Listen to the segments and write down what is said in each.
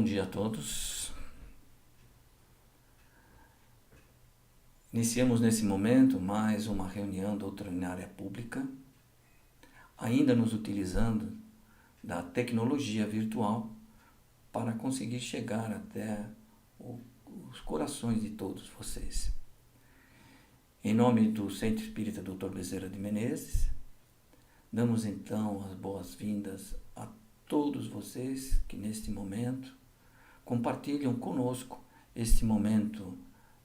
Bom dia a todos. Iniciamos nesse momento mais uma reunião doutrinária pública, ainda nos utilizando da tecnologia virtual para conseguir chegar até os corações de todos vocês. Em nome do Centro Espírita Dr. Bezerra de Menezes, damos então as boas-vindas a todos vocês que neste momento compartilham conosco este momento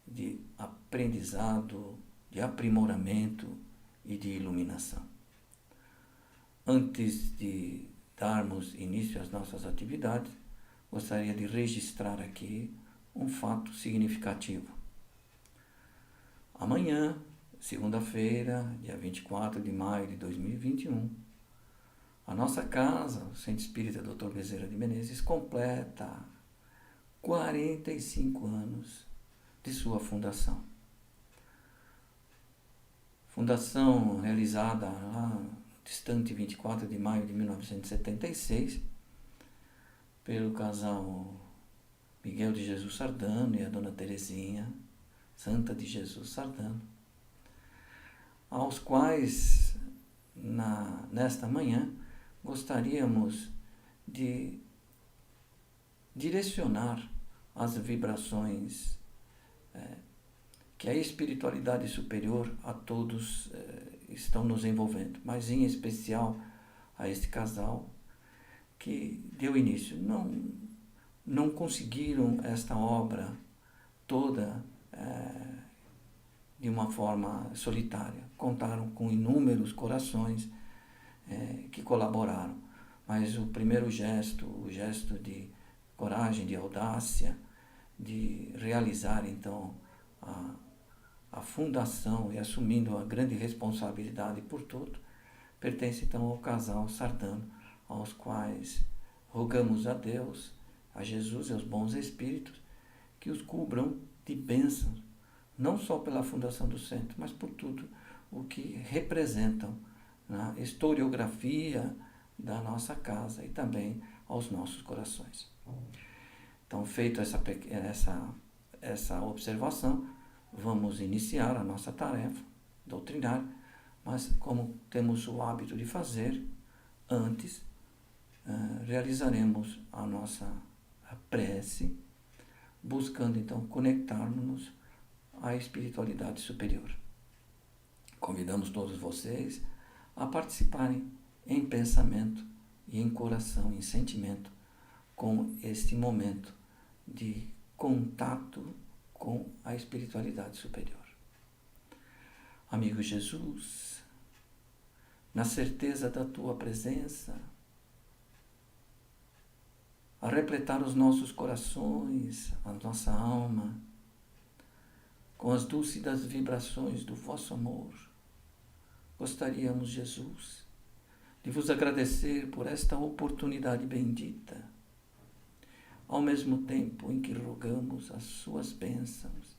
de aprendizado, de aprimoramento e de iluminação. Antes de darmos início às nossas atividades, gostaria de registrar aqui um fato significativo. Amanhã, segunda-feira, dia 24 de maio de 2021, a nossa casa, o Centro Espírita Dr. Bezerra de Menezes, completa 45 anos de sua fundação. Fundação realizada lá no distante 24 de maio de 1976 pelo casal Miguel de Jesus Sardano e a Dona Terezinha Santa de Jesus Sardano, aos quais nesta manhã gostaríamos de direcionar as vibrações que a espiritualidade superior a todos estão nos envolvendo, mas em especial a este casal que deu início. Não conseguiram esta obra toda de uma forma solitária. Contaram com inúmeros corações que colaboraram, mas o primeiro gesto, o gesto de coragem, de audácia, de realizar então a fundação e assumindo a grande responsabilidade por tudo, pertence então ao casal Sardano, aos quais rogamos a Deus, a Jesus e aos bons espíritos que os cubram de bênçãos, não só pela fundação do centro, mas por tudo o que representam na historiografia da nossa casa e também aos nossos corações. Então, feito essa observação, vamos iniciar a nossa tarefa doutrinária, mas como temos o hábito de fazer, antes realizaremos a nossa prece, buscando então conectarmos-nos à espiritualidade superior. Convidamos todos vocês a participarem em pensamento e em coração, em sentimento, com este momento de contato com a espiritualidade superior. Amigo Jesus, na certeza da Tua presença, a repletar os nossos corações, a nossa alma, com as dúlcidas vibrações do vosso amor, gostaríamos, Jesus, de vos agradecer por esta oportunidade bendita, ao mesmo tempo em que rogamos as suas bênçãos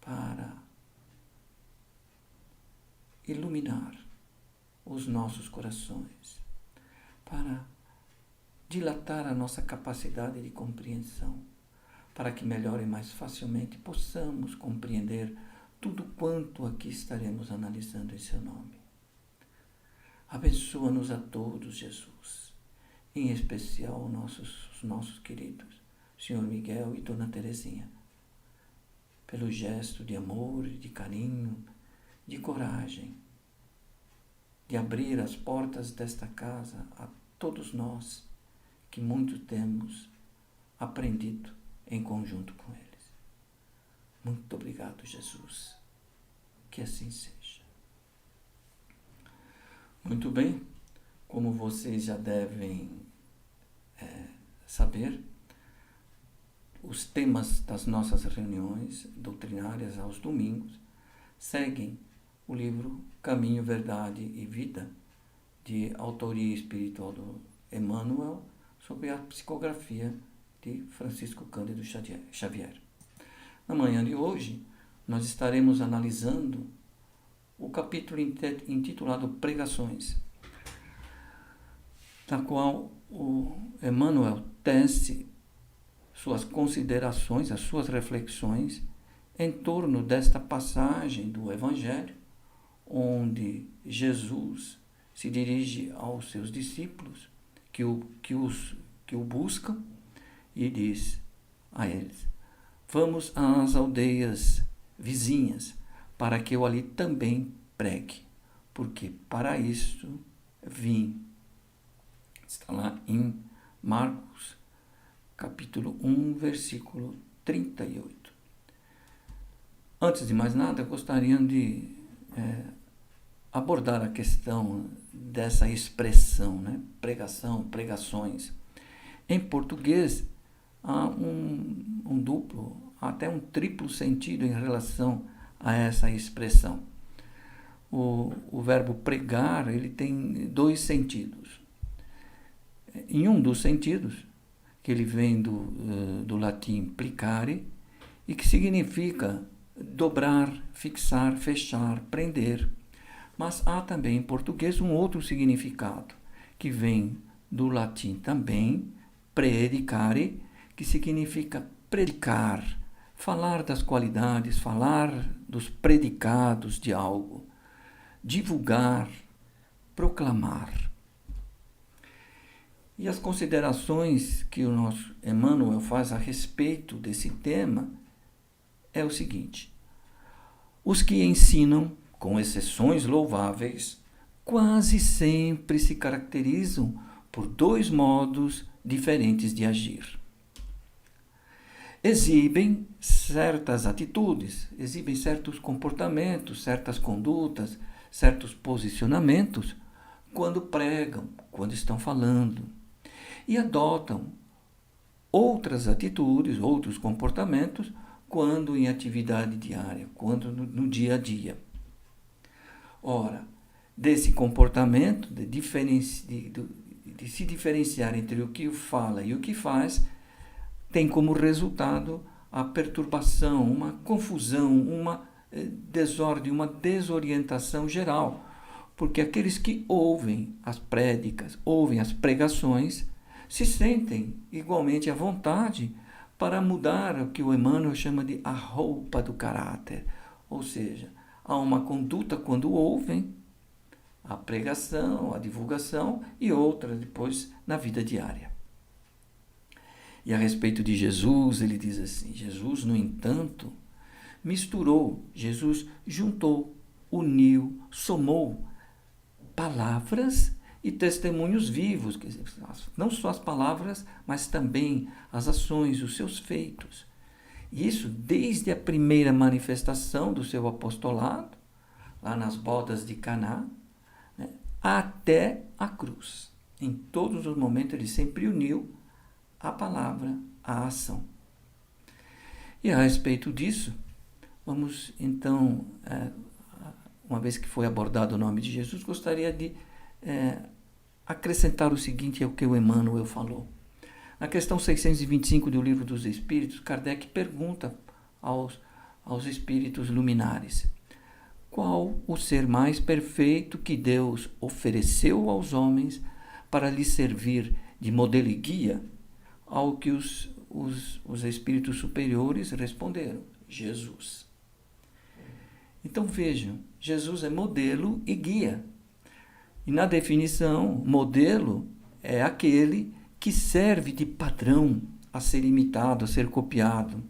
para iluminar os nossos corações, para dilatar a nossa capacidade de compreensão, para que melhor e mais facilmente possamos compreender tudo quanto aqui estaremos analisando em seu nome. Abençoa-nos a todos, Jesus, em especial os nossos queridos, Senhor Miguel e Dona Terezinha, pelo gesto de amor, de carinho, de coragem, de abrir as portas desta casa a todos nós que muito temos aprendido em conjunto com eles. Muito obrigado, Jesus. Que assim seja. Muito bem, como vocês já devem saber, os temas das nossas reuniões doutrinárias aos domingos seguem o livro Caminho, Verdade e Vida, de autoria espiritual do Emmanuel, sob a psicografia de Francisco Cândido Xavier. Na manhã de hoje, nós estaremos analisando o capítulo intitulado Pregações, da qual o Emmanuel tece suas considerações, as suas reflexões em torno desta passagem do Evangelho, onde Jesus se dirige aos seus discípulos que o buscam e diz a eles: vamos às aldeias vizinhas, para que eu ali também pregue, porque para isso vim. Está lá em Marcos, capítulo 1, versículo 38. Antes de mais nada, gostariam de abordar a questão dessa expressão, né? Pregação, pregações. Em português, há um duplo, até um triplo sentido em relação a essa expressão. O verbo pregar, ele tem dois sentidos. Em um dos sentidos, que ele vem do latim plicare, e que significa dobrar, fixar, fechar, prender. Mas há também em português um outro significado, que vem do latim também, predicare, que significa predicar, falar das qualidades, falar dos predicados de algo, divulgar, proclamar. E as considerações que o nosso Emmanuel faz a respeito desse tema é o seguinte: os que ensinam, com exceções louváveis, quase sempre se caracterizam por dois modos diferentes de agir. Exibem certas atitudes, exibem certos comportamentos, certas condutas, certos posicionamentos quando pregam, quando estão falando, e adotam outras atitudes, outros comportamentos quando em atividade diária, quando no dia a dia. Ora, desse comportamento, de se diferenciar entre o que fala e o que faz, tem como resultado a perturbação, uma confusão, uma desordem, uma desorientação geral. Porque aqueles que ouvem as prédicas, ouvem as pregações, se sentem igualmente à vontade para mudar o que o Emmanuel chama de a roupa do caráter. Ou seja, há uma conduta quando ouvem a pregação, a divulgação, e outra depois na vida diária. E a respeito de Jesus, ele diz assim: Jesus, no entanto, misturou, Jesus juntou, uniu, somou palavras e testemunhos vivos, quer dizer, não só as palavras, mas também as ações, os seus feitos. E isso desde a primeira manifestação do seu apostolado, lá nas bodas de Caná, né, até a cruz. Em todos os momentos ele sempre uniu a palavra à ação. E a respeito disso, vamos então, uma vez que foi abordado o nome de Jesus, gostaria de acrescentar o seguinte ao que o Emmanuel falou. Na questão 625 do Livro dos Espíritos, Kardec pergunta aos espíritos luminares: qual o ser mais perfeito que Deus ofereceu aos homens para lhes servir de modelo e guia? Ao que os espíritos superiores responderam: Jesus. Então vejam, Jesus é modelo e guia. E na definição, modelo é aquele que serve de padrão a ser imitado, a ser copiado.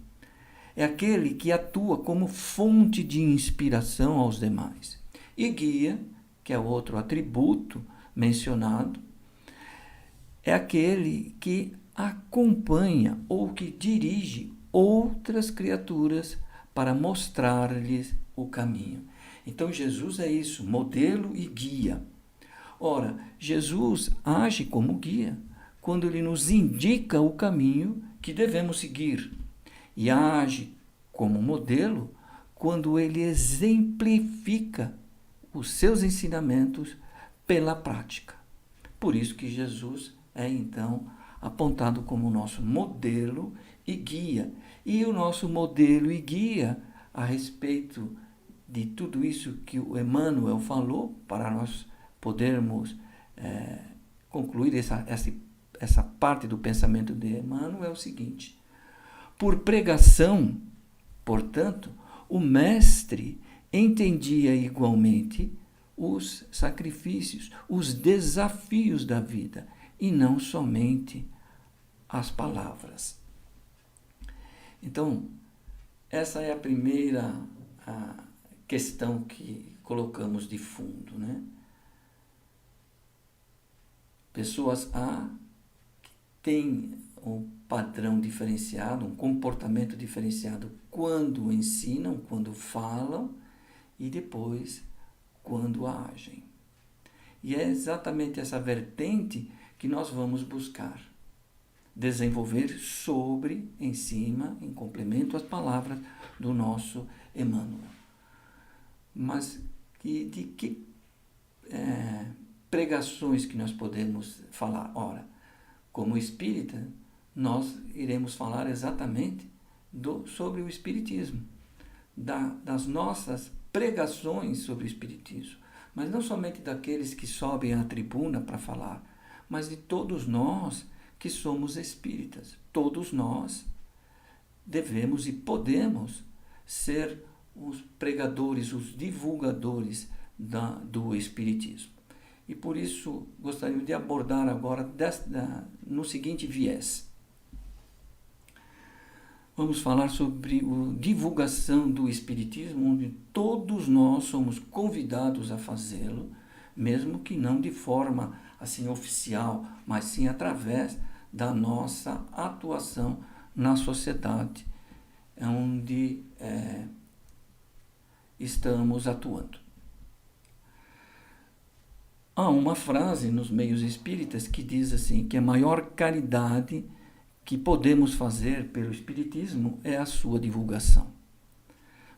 É aquele que atua como fonte de inspiração aos demais. E guia, que é outro atributo mencionado, é aquele que acompanha ou que dirige outras criaturas para mostrar-lhes o caminho. Então Jesus é isso, modelo e guia. Ora, Jesus age como guia quando ele nos indica o caminho que devemos seguir, e age como modelo quando ele exemplifica os seus ensinamentos pela prática. Por isso que Jesus é então apontado como nosso modelo e guia. E o nosso modelo e guia a respeito de tudo isso que o Emmanuel falou, para nós podermos concluir essa parte do pensamento de Emmanuel é o seguinte: por pregação, portanto, o mestre entendia igualmente os sacrifícios, os desafios da vida, e não somente as palavras. Então, essa é a primeira questão que colocamos de fundo, né? Pessoas que têm um padrão diferenciado, um comportamento diferenciado quando ensinam, quando falam e depois quando agem. E é exatamente essa vertente que nós vamos buscar desenvolver sobre, em cima, em complemento às palavras do nosso Emmanuel. Mas de que pregações que nós podemos falar? Ora, como espírita, nós iremos falar exatamente sobre o Espiritismo, das nossas pregações sobre o Espiritismo, mas não somente daqueles que sobem à tribuna para falar, mas de todos nós que somos espíritas. Todos nós devemos e podemos ser os pregadores, os divulgadores do Espiritismo. E por isso gostaria de abordar agora no seguinte viés. Vamos falar sobre a divulgação do Espiritismo, onde todos nós somos convidados a fazê-lo, mesmo que não de forma assim oficial, mas sim através da nossa atuação na sociedade onde estamos atuando. Há uma frase nos meios espíritas que diz assim, que a maior caridade que podemos fazer pelo Espiritismo é a sua divulgação.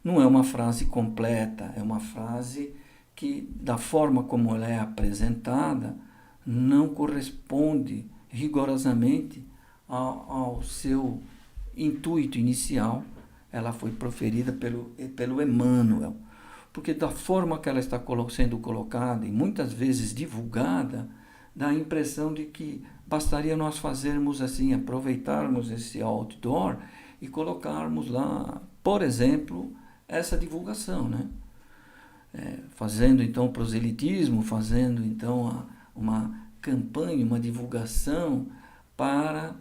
Não é uma frase completa, é uma frase que, da forma como ela é apresentada, não corresponde rigorosamente ao seu intuito inicial. Ela foi proferida pelo Emmanuel, porque da forma que ela está sendo colocada e muitas vezes divulgada, dá a impressão de que bastaria nós fazermos assim, aproveitarmos esse outdoor e colocarmos lá, por exemplo, essa divulgação, né? Fazendo então proselitismo, fazendo então uma campanha, uma divulgação para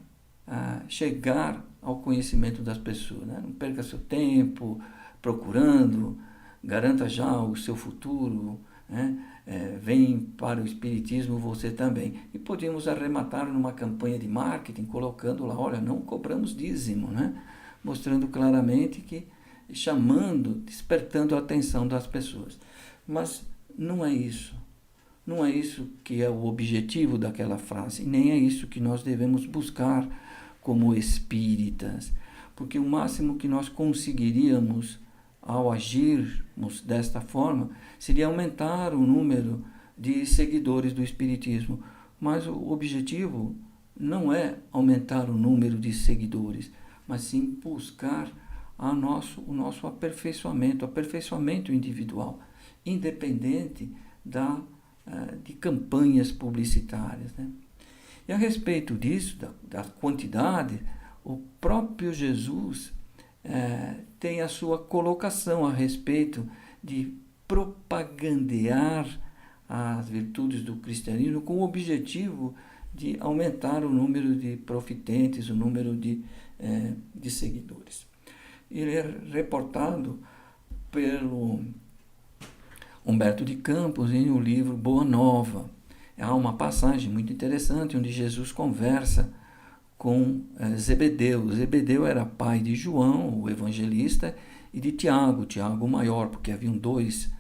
chegar ao conhecimento das pessoas, né? Não perca seu tempo procurando, garanta já o seu futuro, né? Vem para o Espiritismo você também. E podíamos arrematar numa campanha de marketing, colocando lá, olha, não cobramos dízimo, né? Mostrando claramente que, chamando, despertando a atenção das pessoas. Mas não é isso. Não é isso que é o objetivo daquela frase, nem é isso que nós devemos buscar como espíritas, porque o máximo que nós conseguiríamos ao agirmos desta forma seria aumentar o número de seguidores do Espiritismo, mas o objetivo não é aumentar o número de seguidores, mas sim buscar o nosso aperfeiçoamento individual, independente de campanhas publicitárias, né? E a respeito disso, da quantidade, o próprio Jesus tem a sua colocação a respeito de propagandear as virtudes do cristianismo com o objetivo de aumentar o número de profitentes, o número de seguidores. Ele é reportado pelo Humberto de Campos em o livro Boa Nova. Há uma passagem muito interessante onde Jesus conversa com Zebedeu. Zebedeu era pai de João, o evangelista, e de Tiago, Tiago o maior, porque haviam dois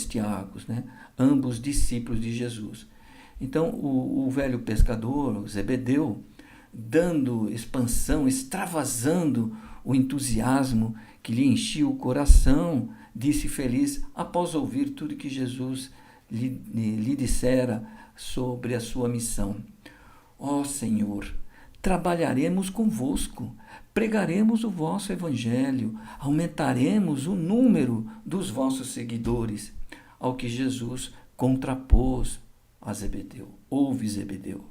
Tiagos, né? Ambos discípulos de Jesus. Então, o velho pescador, o Zebedeu, dando expansão, extravasando o entusiasmo que lhe enchia o coração, disse feliz, após ouvir tudo que Jesus lhe dissera sobre a sua missão: ó Senhor, trabalharemos convosco, pregaremos o vosso evangelho, aumentaremos o número dos vossos seguidores. Ao que Jesus contrapôs a Zebedeu: ouve, Zebedeu,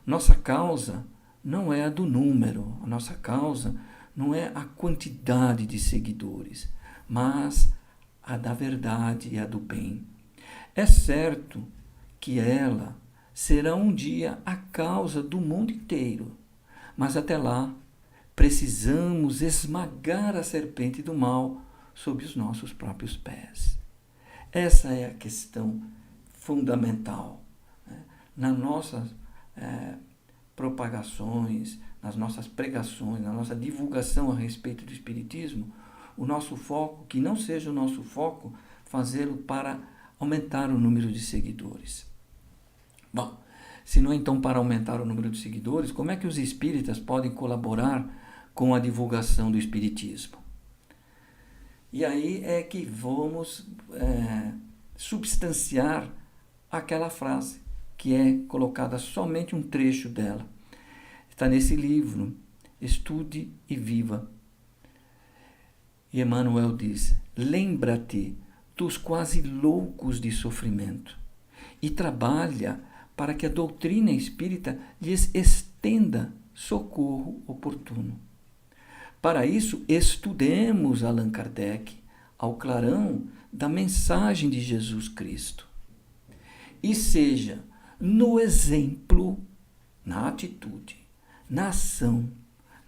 Nossa causa não é a do número, a nossa causa não é a quantidade de seguidores, mas a da verdade e a do bem. É certo que ela será um dia a causa do mundo inteiro, mas até lá precisamos esmagar a serpente do mal sob os nossos próprios pés. Essa é a questão fundamental, né? Nas nossas propagações, nas nossas pregações, na nossa divulgação a respeito do Espiritismo, o nosso foco, que não seja o nosso foco, fazê-lo para aumentar o número de seguidores. Bom, se não é então para aumentar o número de seguidores, como é que os espíritas podem colaborar com a divulgação do Espiritismo? E aí é que vamos substanciar aquela frase, que é colocada somente um trecho dela. Está nesse livro, Estude e Viva. E Emmanuel diz: lembra-te dos quase loucos de sofrimento e trabalha para que a doutrina espírita lhes estenda socorro oportuno. Para isso, estudemos Allan Kardec ao clarão da mensagem de Jesus Cristo. E seja no exemplo, na atitude, na ação,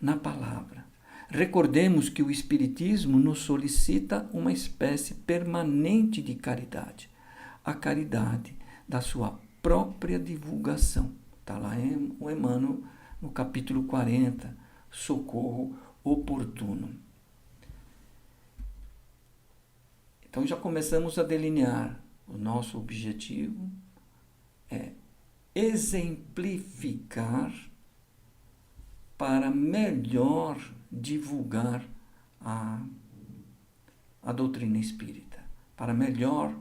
na palavra. Recordemos que o Espiritismo nos solicita uma espécie permanente de caridade, a caridade da sua própria divulgação. Está lá em o Emmanuel, no capítulo 40, socorro oportuno. Então já começamos a delinear o nosso objetivo é exemplificar para melhor divulgar a doutrina espírita, para melhor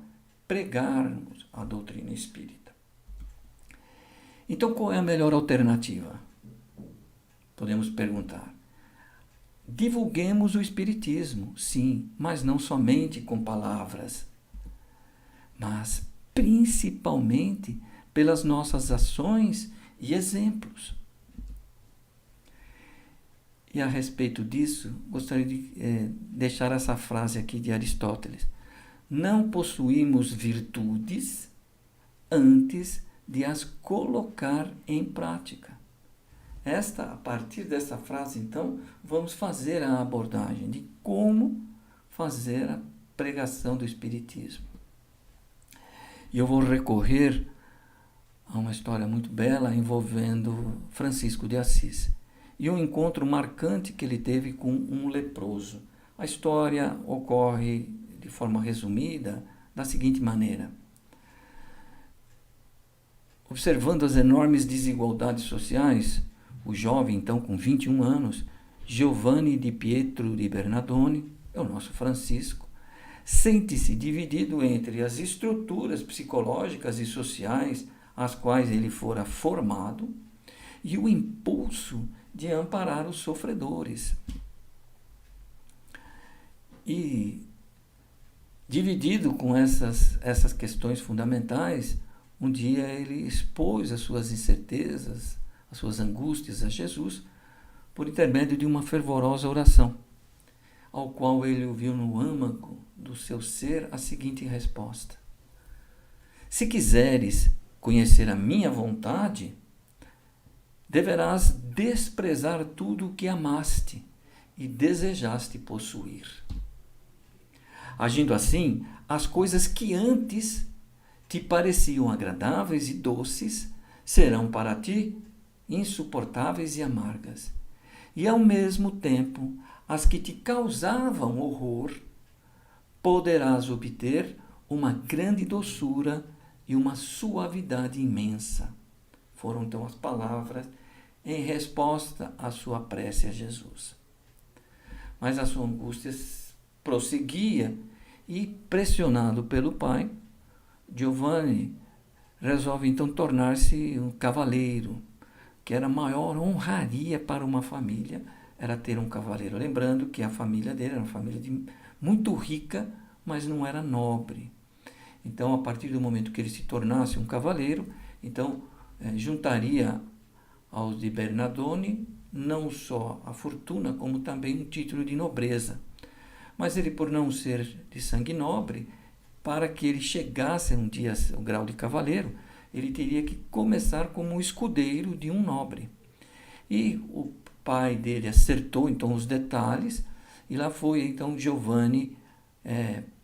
pregarmos a doutrina espírita. Então, qual é a melhor alternativa? Podemos perguntar. Divulguemos o Espiritismo, sim, mas não somente com palavras, mas principalmente pelas nossas ações e exemplos. E a respeito disso, gostaria de deixar essa frase aqui de Aristóteles. Não possuímos virtudes antes de as colocar em prática. A partir dessa frase, então, vamos fazer a abordagem de como fazer a pregação do Espiritismo. E eu vou recorrer a uma história muito bela envolvendo Francisco de Assis e um encontro marcante que ele teve com um leproso. A história ocorre de forma resumida da seguinte maneira. Observando as enormes desigualdades sociais, o jovem, então, com 21 anos, Giovanni di Pietro di Bernardone, é o nosso Francisco, sente-se dividido entre as estruturas psicológicas e sociais às quais ele fora formado e o impulso de amparar os sofredores. E, dividido com essas questões fundamentais, um dia ele expôs as suas incertezas, as suas angústias a Jesus, por intermédio de uma fervorosa oração, ao qual ele ouviu no âmago do seu ser a seguinte resposta: se quiseres conhecer a minha vontade, deverás desprezar tudo o que amaste e desejaste possuir. Agindo assim, as coisas que antes te pareciam agradáveis e doces serão para ti insuportáveis e amargas, e ao mesmo tempo as que te causavam horror poderás obter uma grande doçura e uma suavidade imensa. Foram então as palavras em resposta à sua prece a Jesus. Mas a sua angústia prosseguia e, pressionado pelo pai, Giovanni resolve então tornar-se um cavaleiro, que era a maior honraria para uma família, era ter um cavaleiro. Lembrando que a família dele era uma família muito rica, mas não era nobre. Então, a partir do momento que ele se tornasse um cavaleiro, então juntaria aos de Bernardone não só a fortuna, como também um título de nobreza. Mas ele, por não ser de sangue nobre, para que ele chegasse um dia ao grau de cavaleiro, ele teria que começar como escudeiro de um nobre. E o pai dele acertou então os detalhes, e lá foi então Giovanni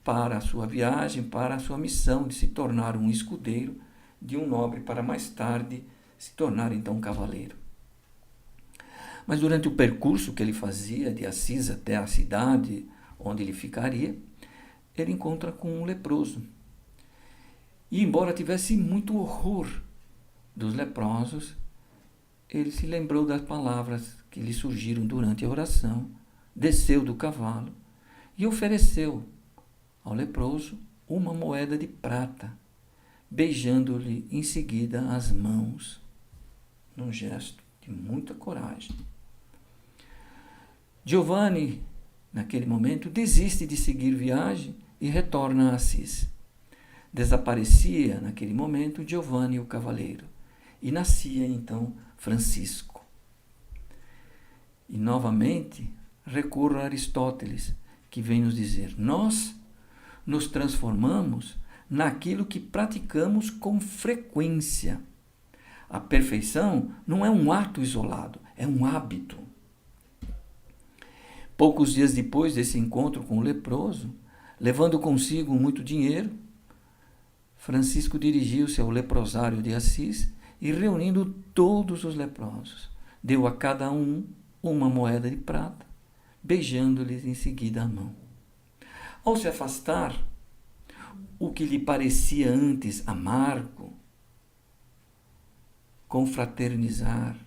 para a sua viagem, para a sua missão de se tornar um escudeiro de um nobre, para mais tarde se tornar então um cavaleiro. Mas durante o percurso que ele fazia de Assis até a cidade onde ele ficaria, ele encontra com um leproso. E embora tivesse muito horror dos leprosos, ele se lembrou das palavras que lhe surgiram durante a oração, desceu do cavalo e ofereceu ao leproso uma moeda de prata, beijando-lhe em seguida as mãos, num gesto de muita coragem. Giovanni, naquele momento, desiste de seguir viagem e retorna a Assis. Desaparecia, naquele momento, Giovanni o cavaleiro, e nascia, então, Francisco. E, novamente, recorro a Aristóteles, que vem nos dizer: nós nos transformamos naquilo que praticamos com frequência. A perfeição não é um ato isolado, é um hábito. Poucos dias depois desse encontro com o leproso, levando consigo muito dinheiro, Francisco dirigiu-se ao leprosário de Assis e, reunindo todos os leprosos, deu a cada um uma moeda de prata, beijando-lhes em seguida a mão. Ao se afastar, o que lhe parecia antes amargo, confraternizar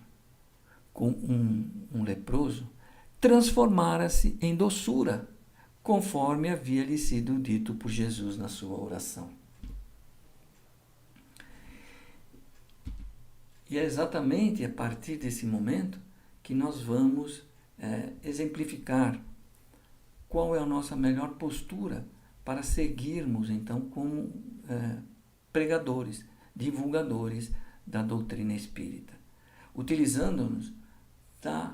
com um leproso, transformara-se em doçura, conforme havia lhe sido dito por Jesus na sua oração. E é exatamente a partir desse momento que nós vamos exemplificar qual é a nossa melhor postura para seguirmos, então, como pregadores, divulgadores da doutrina espírita, utilizando-nos da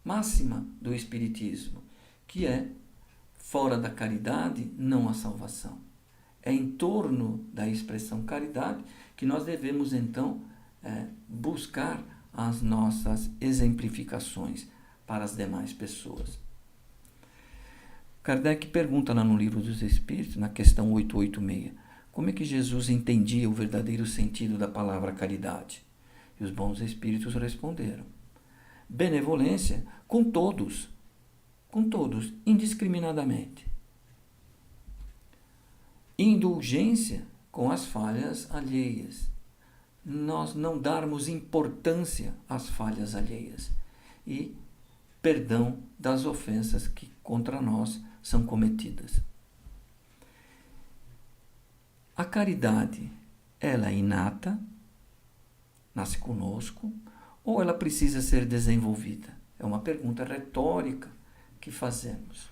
máxima do Espiritismo, que é: fora da caridade não há salvação. É em torno da expressão caridade que nós devemos, então, buscar as nossas exemplificações para as demais pessoas. Kardec pergunta lá no Livro dos Espíritos, na questão 886, como é que Jesus entendia o verdadeiro sentido da palavra caridade? E os bons espíritos responderam: benevolência com todos, indiscriminadamente. Indulgência com as falhas alheias. Nós não darmos importância às falhas alheias. E perdão das ofensas que contra nós são cometidas. A caridade, ela é inata, nasce conosco, ou ela precisa ser desenvolvida? É uma pergunta retórica que fazemos.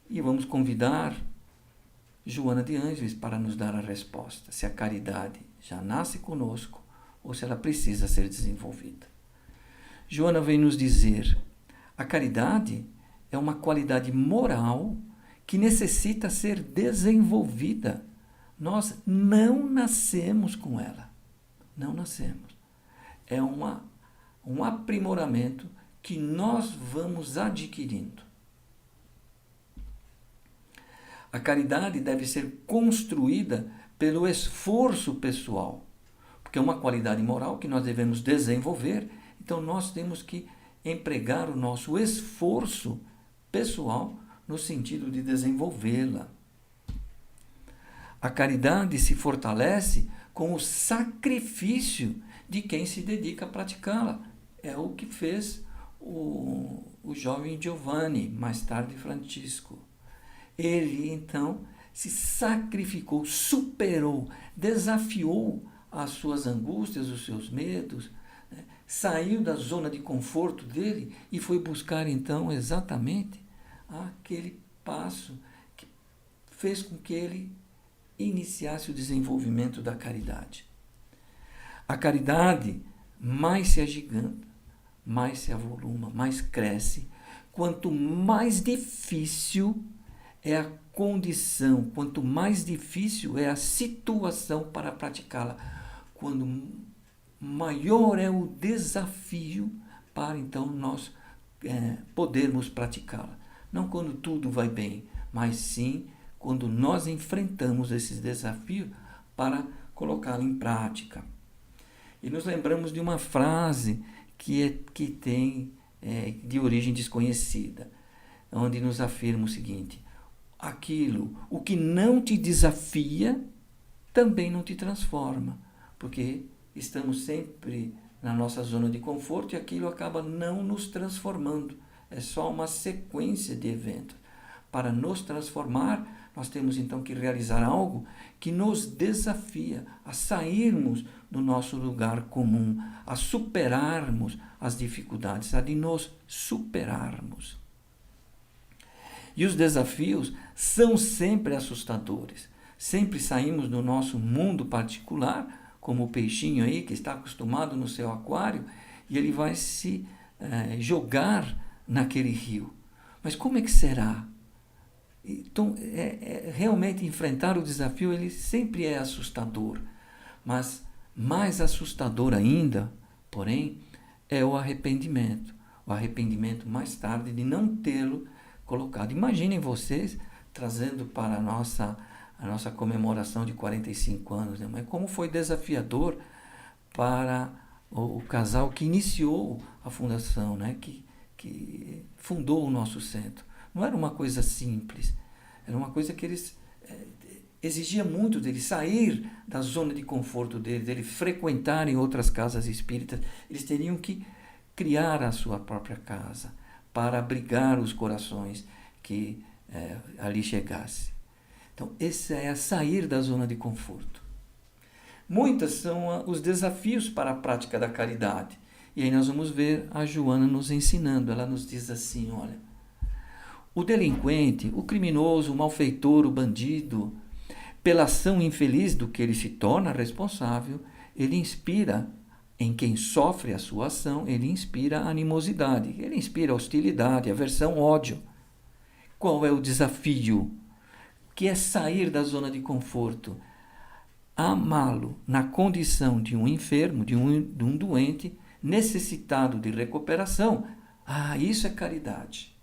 E vamos convidar Joana de Ângeles para nos dar a resposta, se a caridade já nasce conosco ou se ela precisa ser desenvolvida. Joana vem nos dizer: a caridade é uma qualidade moral que necessita ser desenvolvida. Nós não nascemos com ela. Não nascemos. É um aprimoramento que nós vamos adquirindo. A caridade deve ser construída pelo esforço pessoal, porque é uma qualidade moral que nós devemos desenvolver, então nós temos que empregar o nosso esforço pessoal no sentido de desenvolvê-la. A caridade se fortalece com o sacrifício de quem se dedica a praticá-la. É o que fez o jovem Giovanni, mais tarde Francisco. Ele, então, se sacrificou, superou, desafiou as suas angústias, os seus medos, né? Saiu da zona de conforto dele e foi buscar, então, exatamente aquele passo que fez com que ele iniciasse o desenvolvimento da caridade. A caridade mais se agiganta, mais se avoluma, mais cresce. Quanto mais difícil é a condição, quanto mais difícil é a situação para praticá-la, quando maior é o desafio para então nós podermos praticá-la. Não quando tudo vai bem, mas sim quando nós enfrentamos esses desafios para colocá-la em prática. E nos lembramos de uma frase que tem de origem desconhecida, onde nos afirma o seguinte: o que não te desafia, também não te transforma, porque estamos sempre na nossa zona de conforto e aquilo acaba não nos transformando. É só uma sequência de eventos. Para nos transformar, nós temos então que realizar algo que nos desafia a sairmos do nosso lugar comum, a superarmos as dificuldades, a de nos superarmos. E os desafios são sempre assustadores. Sempre saímos do nosso mundo particular, como o peixinho aí que está acostumado no seu aquário, e ele vai se jogar naquele rio. Mas como é que será? Então, realmente enfrentar o desafio, ele sempre é assustador. Mas mais assustador ainda, porém, é o arrependimento. O arrependimento mais tarde de não tê-lo colocado. Imaginem vocês trazendo para a nossa comemoração de 45 anos, né? Mas como foi desafiador para o casal que iniciou a fundação, né? que fundou o nosso centro. Não era uma coisa simples, era uma coisa que eles exigia muito deles sair da zona de conforto deles, frequentarem outras casas espíritas. Eles teriam que criar a sua própria casa para abrigar os corações que ali chegasse. Então, esse é sair da zona de conforto. Muitas são os desafios para a prática da caridade. E aí nós vamos ver a Joana nos ensinando. Ela nos diz assim, olha, o delinquente, o criminoso, o malfeitor, o bandido, pela ação infeliz do que ele se torna responsável, ele inspira em quem sofre a sua ação, ele inspira animosidade, ele inspira hostilidade, aversão, ódio. Qual é o desafio? Que é sair da zona de conforto, amá-lo na condição de um enfermo, de um doente, necessitado de recuperação. Isso é caridade.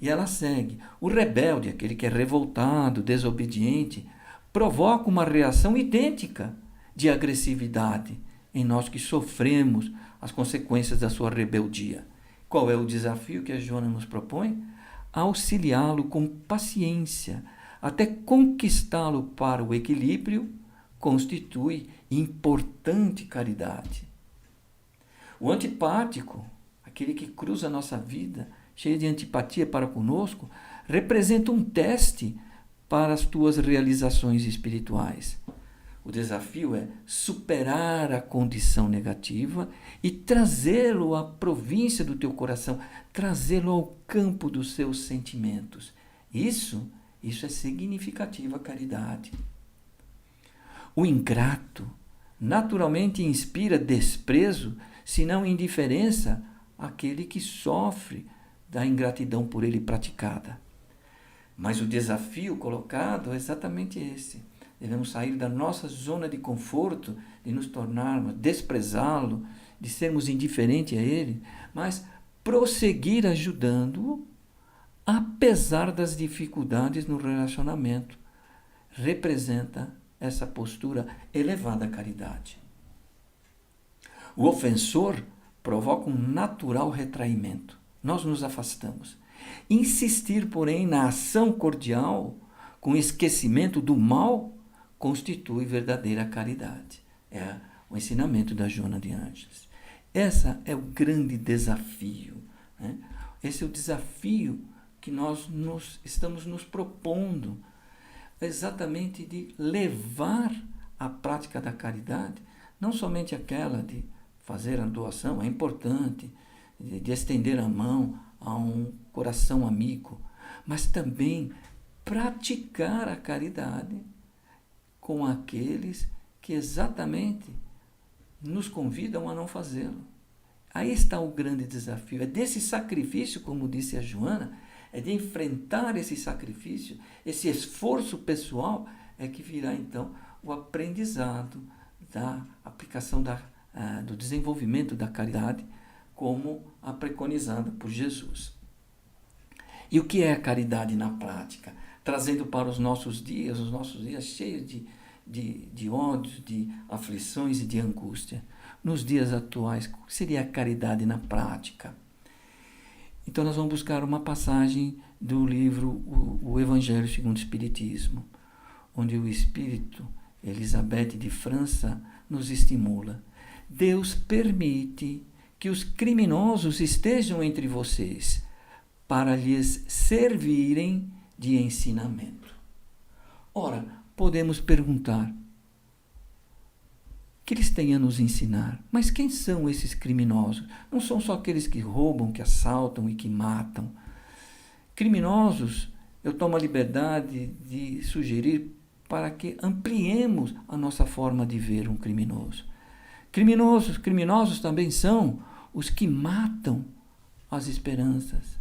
E ela segue. O rebelde, aquele que é revoltado, desobediente, provoca uma reação idêntica de agressividade em nós que sofremos as consequências da sua rebeldia. Qual é o desafio que a Joana nos propõe? Auxiliá-lo com paciência, até conquistá-lo para o equilíbrio, constitui importante caridade. O antipático, aquele que cruza a nossa vida, cheio de antipatia para conosco, representa um teste para as tuas realizações espirituais. O desafio é superar a condição negativa e trazê-lo à província do teu coração, trazê-lo ao campo dos seus sentimentos. Isso é significativa caridade. O ingrato naturalmente inspira desprezo, se não indiferença, àquele que sofre da ingratidão por ele praticada. Mas o desafio colocado é exatamente esse. Devemos sair da nossa zona de conforto, de nos tornarmos, desprezá-lo, de sermos indiferentes a ele, mas prosseguir ajudando-o, apesar das dificuldades no relacionamento. Representa essa postura elevada à caridade. O ofensor provoca um natural retraimento. Nós nos afastamos. Insistir, porém, na ação cordial, com esquecimento do mal, constitui verdadeira caridade. É o ensinamento da Joana de Ângeles. Esse é o grande desafio. Né? Esse é o desafio que nós estamos nos propondo, exatamente de levar a prática da caridade, não somente aquela de fazer a doação, é importante, de estender a mão a um coração amigo, mas também praticar a caridade com aqueles que exatamente nos convidam a não fazê-lo. Aí está o grande desafio. É desse sacrifício, como disse a Joana, é de enfrentar esse sacrifício, esse esforço pessoal, é que virá então o aprendizado da aplicação do desenvolvimento da caridade, como a preconizada por Jesus. E o que é a caridade na prática? Trazendo para os nossos dias cheios de ódio, de aflições e de angústia. Nos dias atuais, o que seria a caridade na prática? Então nós vamos buscar uma passagem do livro O Evangelho segundo o Espiritismo, onde o Espírito Elisabeth de França nos estimula. Deus permite que os criminosos estejam entre vocês para lhes servirem de ensinamento. Ora, podemos perguntar, que eles têm a nos ensinar. Mas quem são esses criminosos? Não são só aqueles que roubam, que assaltam e que matam. Criminosos, eu tomo a liberdade de sugerir para que ampliemos a nossa forma de ver um criminoso. Criminosos também são os que matam as esperanças,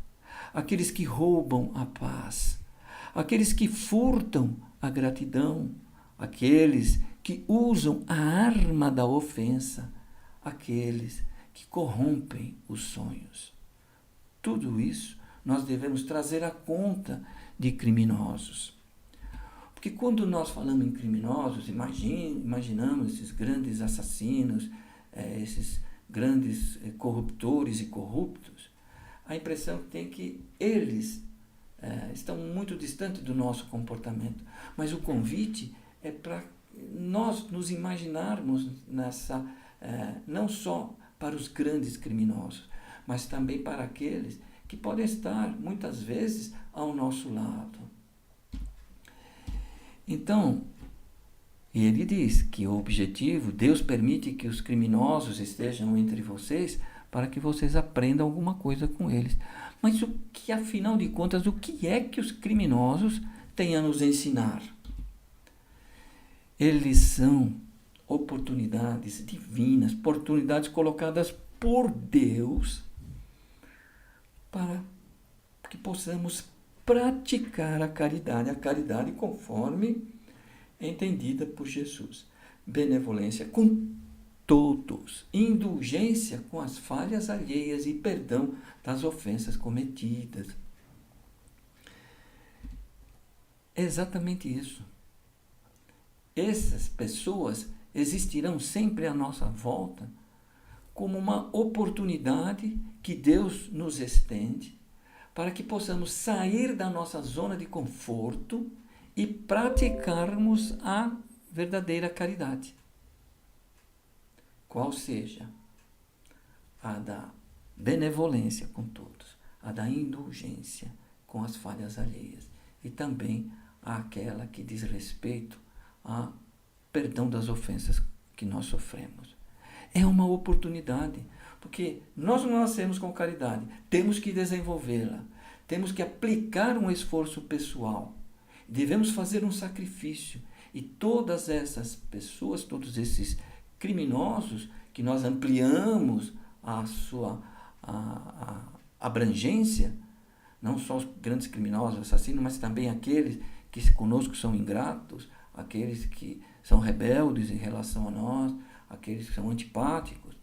aqueles que roubam a paz, aqueles que furtam a gratidão, aqueles que usam a arma da ofensa, aqueles que corrompem os sonhos. Tudo isso nós devemos trazer à conta de criminosos. Porque quando nós falamos em criminosos, imaginamos esses grandes assassinos, esses grandes corruptores e corruptos, a impressão que tem é que eles estão muito distantes do nosso comportamento. Mas o convite é para nós nos imaginarmos nessa, não só para os grandes criminosos, mas também para aqueles que podem estar, muitas vezes, ao nosso lado. Então, ele diz que o objetivo, Deus permite que os criminosos estejam entre vocês para que vocês aprendam alguma coisa com eles. Mas o que, afinal de contas, o que é que os criminosos têm a nos ensinar? Eles são oportunidades divinas, oportunidades colocadas por Deus para que possamos praticar a caridade conforme é entendida por Jesus. Benevolência com todos, indulgência com as falhas alheias e perdão das ofensas cometidas. É exatamente isso. Essas pessoas existirão sempre à nossa volta como uma oportunidade que Deus nos estende para que possamos sair da nossa zona de conforto e praticarmos a verdadeira caridade. Qual seja a da benevolência com todos, a da indulgência com as falhas alheias e também aquela que diz respeito a perdão das ofensas que nós sofremos. É uma oportunidade, porque nós não nascemos com caridade, temos que desenvolvê-la, temos que aplicar um esforço pessoal, devemos fazer um sacrifício, e todas essas pessoas, todos esses criminosos, que nós ampliamos a sua abrangência, não só os grandes criminosos, assassinos, mas também aqueles que conosco são ingratos, aqueles que são rebeldes em relação a nós, aqueles que são antipáticos.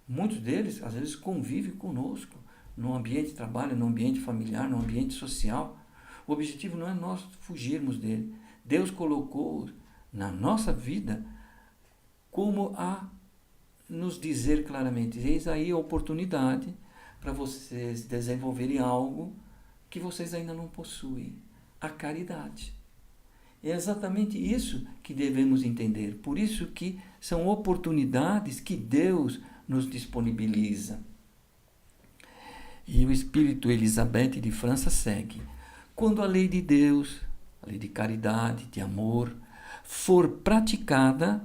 Muitos deles, às vezes, convivem conosco no ambiente de trabalho, no ambiente familiar, no ambiente social. O objetivo não é nós fugirmos dele. Deus colocou na nossa vida como a nos dizer claramente, eis aí a oportunidade para vocês desenvolverem algo que vocês ainda não possuem, a caridade. É exatamente isso que devemos entender. Por isso que são oportunidades que Deus nos disponibiliza. E o Espírito Elisabeth de França segue. Quando a lei de Deus, a lei de caridade, de amor, for praticada,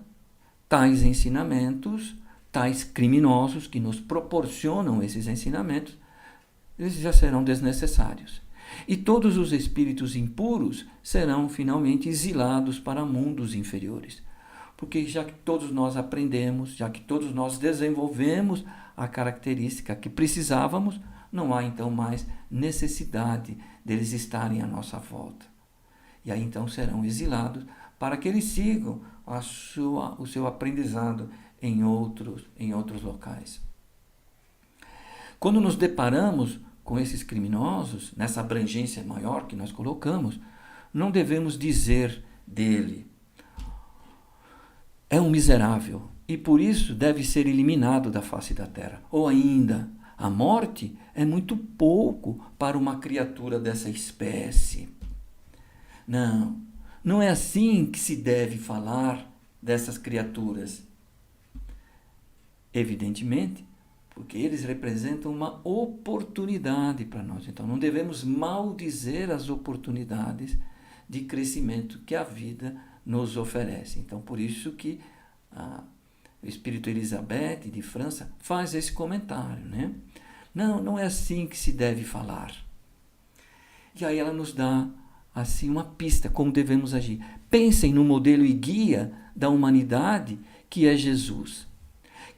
tais ensinamentos, tais criminosos que nos proporcionam esses ensinamentos, eles já serão desnecessários. E todos os espíritos impuros serão finalmente exilados para mundos inferiores. Porque já que todos nós aprendemos, já que todos nós desenvolvemos a característica que precisávamos, não há então mais necessidade deles estarem à nossa volta. E aí então serão exilados para que eles sigam o seu aprendizado em outros locais. Quando nos deparamos com esses criminosos, nessa abrangência maior que nós colocamos, não devemos dizer dele: é um miserável e por isso deve ser eliminado da face da terra. Ou ainda, a morte é muito pouco para uma criatura dessa espécie. Não, não é assim que se deve falar dessas criaturas. Evidentemente, porque eles representam uma oportunidade para nós. Então, não devemos maldizer as oportunidades de crescimento que a vida nos oferece. Então, por isso que o Espírito Elizabeth de França faz esse comentário, né? Não é assim que se deve falar. E aí ela nos dá assim uma pista como devemos agir. Pensem no modelo e guia da humanidade que é Jesus.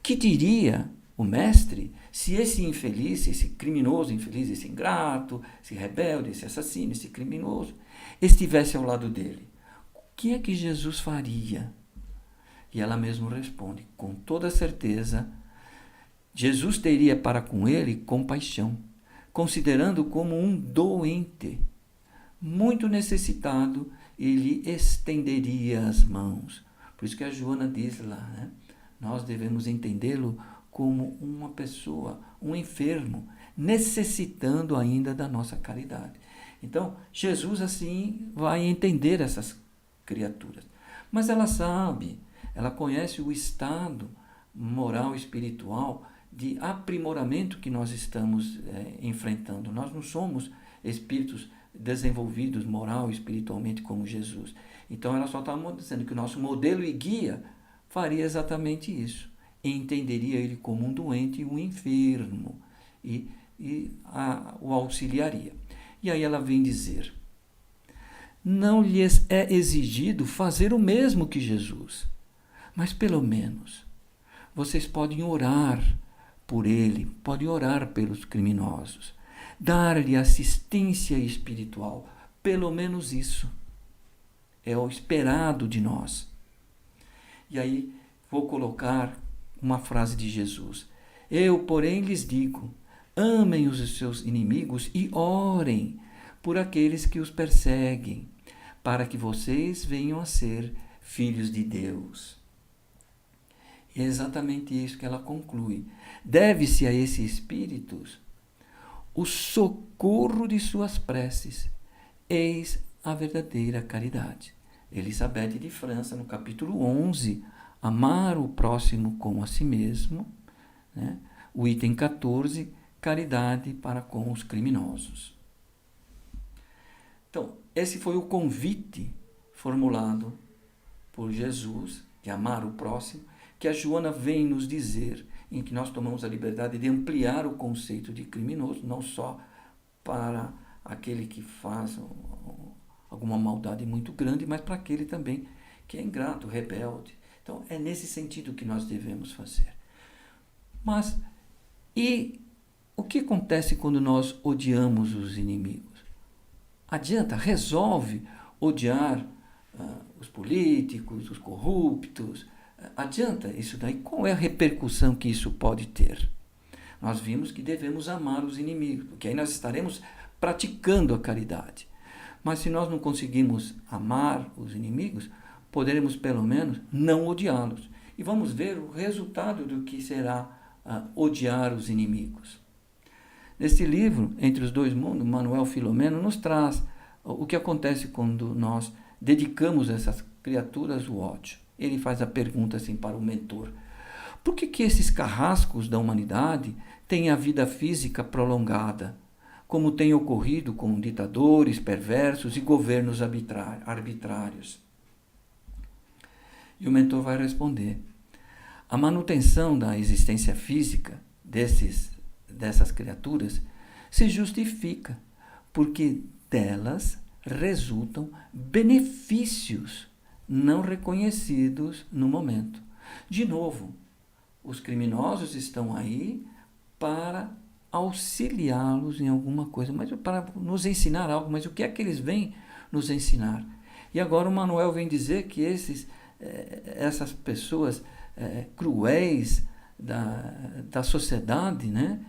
Que diria o mestre se esse infeliz, esse criminoso infeliz, esse ingrato, esse rebelde, esse assassino, esse criminoso, estivesse ao lado dele? O que é que Jesus faria? E ela mesma responde: com toda certeza, Jesus teria para com ele compaixão, considerando como um doente, muito necessitado, e lhe estenderia as mãos. Por isso que a Joana diz lá, né? Nós devemos entendê-lo como uma pessoa, um enfermo, necessitando ainda da nossa caridade. Então, Jesus assim vai entender essas criaturas. Mas ela sabe, ela conhece o estado moral e espiritual de aprimoramento que nós estamos enfrentando. Nós não somos espíritos desenvolvidos moral e espiritualmente como Jesus. Então ela só está dizendo que o nosso modelo e guia faria exatamente isso. Entenderia ele como um doente e um enfermo e o auxiliaria. E aí ela vem dizer: não lhes é exigido fazer o mesmo que Jesus, mas pelo menos vocês podem orar por ele, podem orar pelos criminosos, dar-lhe assistência espiritual, pelo menos isso é o esperado de nós. E aí vou colocar uma frase de Jesus: eu, porém, lhes digo, amem os seus inimigos e orem por aqueles que os perseguem, para que vocês venham a ser filhos de Deus. E é exatamente isso que ela conclui. Deve-se a esses espíritos o socorro de suas preces. Eis a verdadeira caridade. Elizabeth de França, no capítulo 11, amar o próximo como a si mesmo, né? O item 14, caridade para com os criminosos. Então, esse foi o convite formulado por Jesus, de amar o próximo, que a Joana vem nos dizer, em que nós tomamos a liberdade de ampliar o conceito de criminoso, não só para aquele que faz alguma maldade muito grande, mas para aquele também que é ingrato, rebelde. Então, é nesse sentido que nós devemos fazer. Mas, e o que acontece quando nós odiamos os inimigos? Adianta? Resolve odiar os políticos, os corruptos? Adianta isso daí? Qual é a repercussão que isso pode ter? Nós vimos que devemos amar os inimigos, porque aí nós estaremos praticando a caridade. Mas se nós não conseguimos amar os inimigos, poderemos pelo menos não odiá-los. E vamos ver o resultado do que será odiar os inimigos. Neste livro, Entre os Dois Mundos, Manuel Filomeno nos traz o que acontece quando nós dedicamos a essas criaturas o ódio. Ele faz a pergunta assim para o mentor: por que esses carrascos da humanidade têm a vida física prolongada, como tem ocorrido com ditadores perversos e governos arbitrários? E o mentor vai responder: a manutenção da existência física dessas criaturas se justifica porque delas resultam benefícios não reconhecidos no momento. De novo, os criminosos estão aí para auxiliá-los em alguma coisa, mas para nos ensinar algo. Mas o que é que eles vêm nos ensinar? E agora o Manuel vem dizer que essas pessoas cruéis da sociedade, né?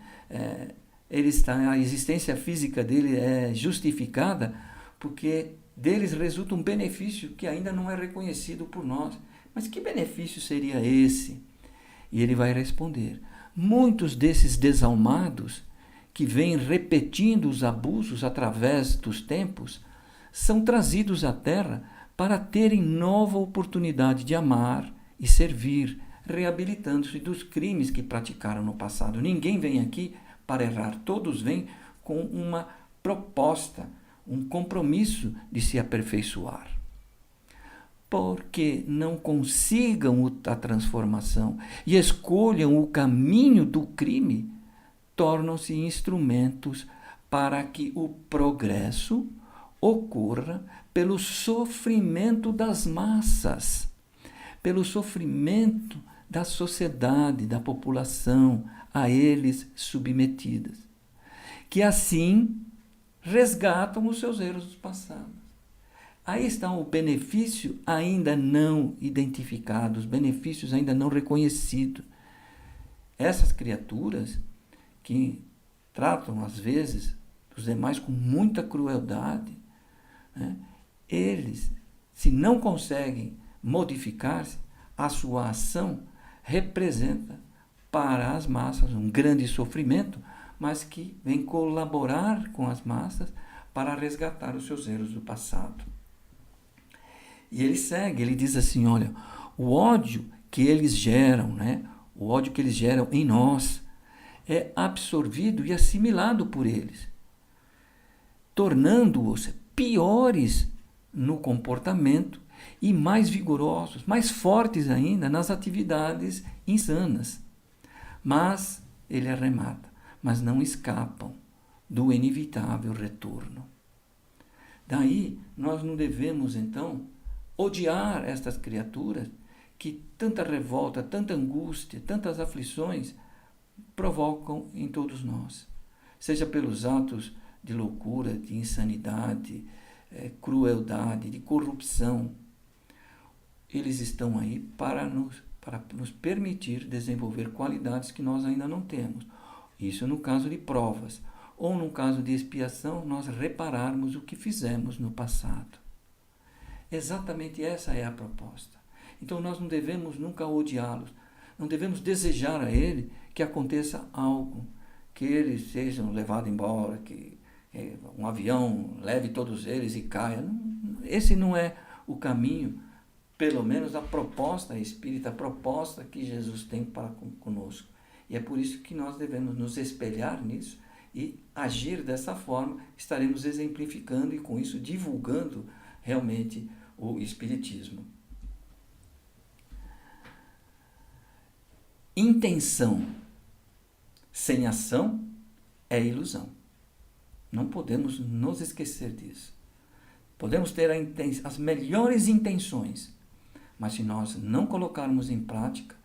A existência física dele é justificada porque deles resulta um benefício que ainda não é reconhecido por nós. Mas que benefício seria esse? E ele vai responder: muitos desses desalmados que vêm repetindo os abusos através dos tempos são trazidos à Terra para terem nova oportunidade de amar e servir, reabilitando-se dos crimes que praticaram no passado. Ninguém vem aqui para errar, todos vêm com uma proposta, um compromisso de se aperfeiçoar. Porque não consigam a transformação e escolham o caminho do crime, tornam-se instrumentos para que o progresso ocorra pelo sofrimento das massas, pelo sofrimento da sociedade, da população, a eles submetidas, que assim resgatam os seus erros do passado. Aí está o benefício ainda não identificado, os benefícios ainda não reconhecidos. Essas criaturas que tratam, às vezes, os demais com muita crueldade, né? Eles, se não conseguem modificar-se, a sua ação representa para as massas um grande sofrimento, mas que vem colaborar com as massas para resgatar os seus erros do passado. E ele segue, ele diz assim, olha, o ódio que eles geram, né? O ódio que eles geram em nós é absorvido e assimilado por eles, tornando-os piores no comportamento e mais vigorosos, mais fortes ainda nas atividades insanas. Mas ele arremata, mas não escapam do inevitável retorno. Daí, nós não devemos, então, odiar estas criaturas que tanta revolta, tanta angústia, tantas aflições provocam em todos nós. Seja pelos atos de loucura, de insanidade, crueldade, de corrupção. Eles estão aí para nos permitir desenvolver qualidades que nós ainda não temos. Isso no caso de provas. Ou no caso de expiação, nós repararmos o que fizemos no passado. Exatamente essa é a proposta. Então nós não devemos nunca odiá-los. Não devemos desejar a ele que aconteça algo, que eles sejam levados embora, que um avião leve todos eles e caia. Esse não é o caminho, pelo menos a proposta espírita, a proposta que Jesus tem para conosco. E é por isso que nós devemos nos espelhar nisso e agir dessa forma. Estaremos exemplificando e com isso divulgando realmente o Espiritismo. Intenção sem ação é ilusão. Não podemos nos esquecer disso. Podemos ter as melhores intenções, mas se nós não colocarmos em prática,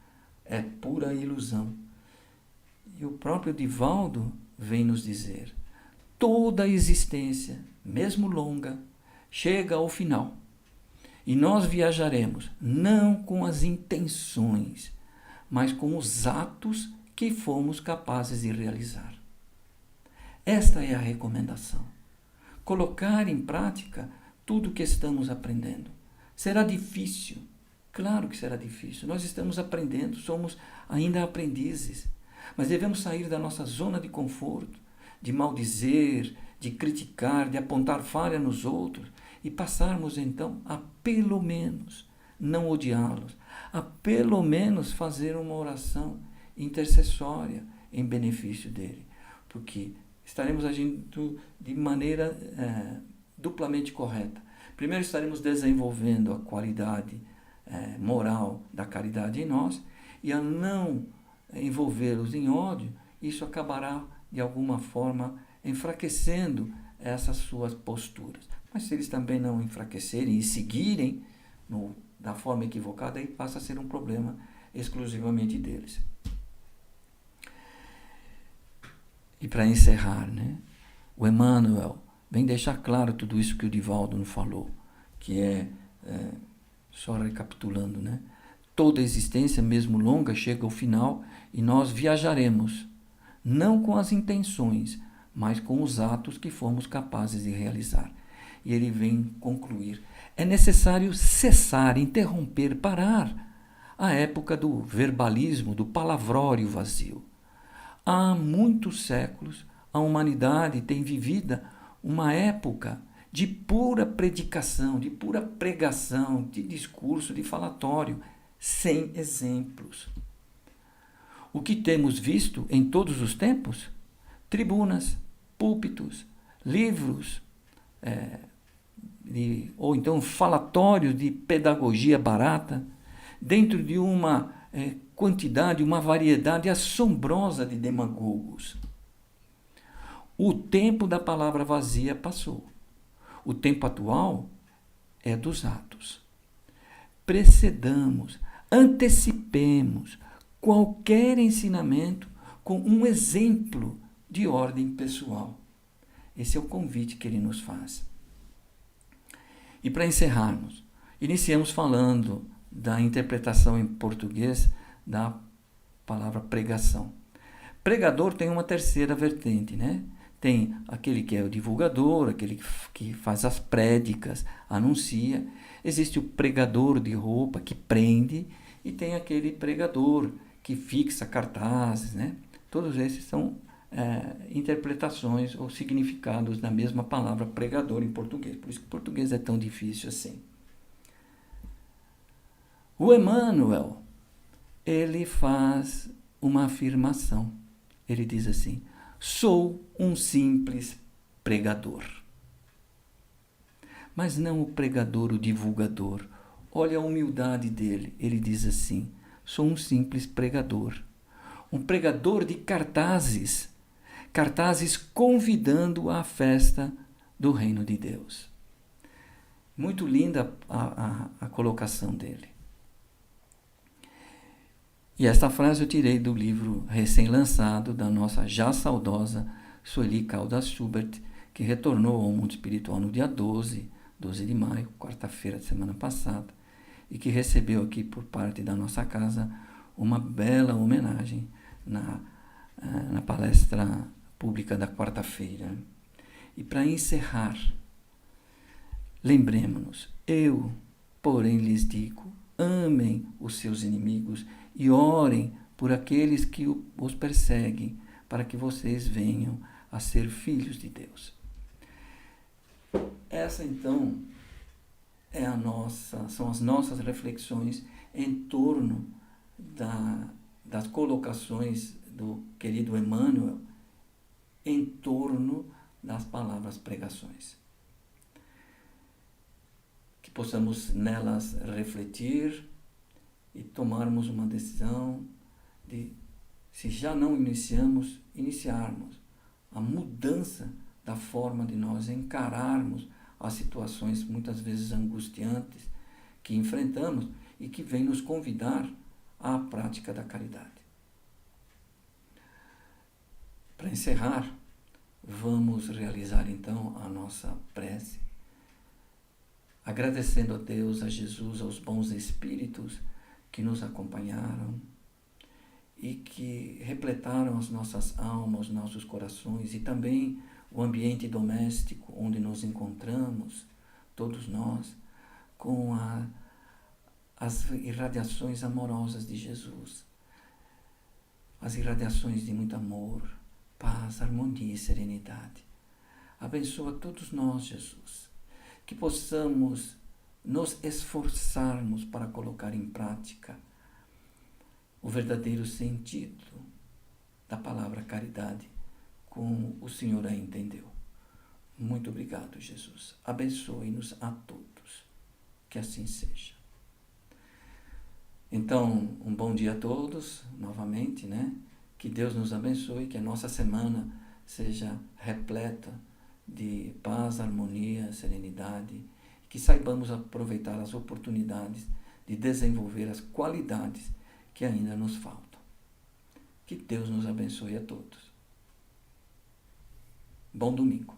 é pura ilusão. E o próprio Divaldo vem nos dizer: toda a existência, mesmo longa, chega ao final. E nós viajaremos não com as intenções, mas com os atos que fomos capazes de realizar. Esta é a recomendação. Colocar em prática tudo o que estamos aprendendo. Será difícil? Claro que será difícil. Nós estamos aprendendo, somos ainda aprendizes. Mas devemos sair da nossa zona de conforto, de maldizer, de criticar, de apontar falha nos outros e passarmos então a pelo menos não odiá-los, a pelo menos fazer uma oração intercessória em benefício dele, porque estaremos agindo de maneira duplamente correta. Primeiro, estaremos desenvolvendo a qualidade moral da caridade em nós, e a não envolvê-los em ódio, isso acabará de alguma forma enfraquecendo essas suas posturas. Mas se eles também não enfraquecerem e seguirem no da forma equivocada, aí passa a ser um problema exclusivamente deles. E para encerrar, né, o Emmanuel vem deixar claro tudo isso que o Divaldo nos falou, que só recapitulando, né, toda existência, mesmo longa, chega ao final e nós viajaremos, não com as intenções, mas com os atos que fomos capazes de realizar. E ele vem concluir: é necessário cessar, interromper, parar a época do verbalismo, do palavrório vazio. Há muitos séculos, a humanidade tem vivido uma época de pura predicação, de pura pregação, de discurso, de falatório, sem exemplos. O que temos visto em todos os tempos? Tribunas, púlpitos, livros, ou então falatórios de pedagogia barata, dentro de uma quantidade, uma variedade assombrosa de demagogos. O tempo da palavra vazia passou. O tempo atual é dos atos. Precedamos, antecipemos qualquer ensinamento com um exemplo de ordem pessoal. Esse é o convite que ele nos faz. E para encerrarmos, iniciamos falando da interpretação em português da palavra pregação. Pregador tem uma terceira vertente, né? Tem aquele que é o divulgador, aquele que faz as prédicas, anuncia. Existe o pregador de roupa, que prende, e tem aquele pregador que fixa cartazes, né? Todos esses são interpretações ou significados da mesma palavra pregador em português. Por isso que o português é tão difícil assim. O Emmanuel, ele faz uma afirmação. Ele diz assim: sou um simples pregador. Mas não o pregador, o divulgador. Olha a humildade dele. Ele diz assim: sou um simples pregador. Um pregador de cartazes. Cartazes convidando à festa do reino de Deus. Muito linda a colocação dele. E esta frase eu tirei do livro recém-lançado da nossa já saudosa Sueli Caldas Schubert, que retornou ao mundo espiritual no dia 12 de maio, quarta-feira da semana passada, e que recebeu aqui por parte da nossa casa uma bela homenagem na palestra pública da quarta-feira. E para encerrar, lembremos-nos: eu, porém, lhes digo, amem os seus inimigos e orem por aqueles que os perseguem, para que vocês venham a ser filhos de Deus. Essa, então, são as nossas reflexões em torno das colocações do querido Emmanuel em torno das palavras pregações. Que possamos nelas refletir e tomarmos uma decisão de, se já não iniciarmos a mudança da forma de nós encararmos as situações muitas vezes angustiantes que enfrentamos e que vêm nos convidar à prática da caridade. Para encerrar, vamos realizar então a nossa prece, agradecendo a Deus, a Jesus, aos bons espíritos que nos acompanharam e que repletaram as nossas almas, os nossos corações e também o ambiente doméstico onde nos encontramos, todos nós, com as irradiações amorosas de Jesus, as irradiações de muito amor, paz, harmonia e serenidade. Abençoa todos nós, Jesus, que possamos nos esforçarmos para colocar em prática o verdadeiro sentido da palavra caridade, como o Senhor a entendeu. Muito obrigado, Jesus. Abençoe-nos a todos. Que assim seja. Então, um bom dia a todos, novamente, né? Que Deus nos abençoe, que a nossa semana seja repleta de paz, harmonia, serenidade, que saibamos aproveitar as oportunidades de desenvolver as qualidades que ainda nos faltam. Que Deus nos abençoe a todos. Bom domingo.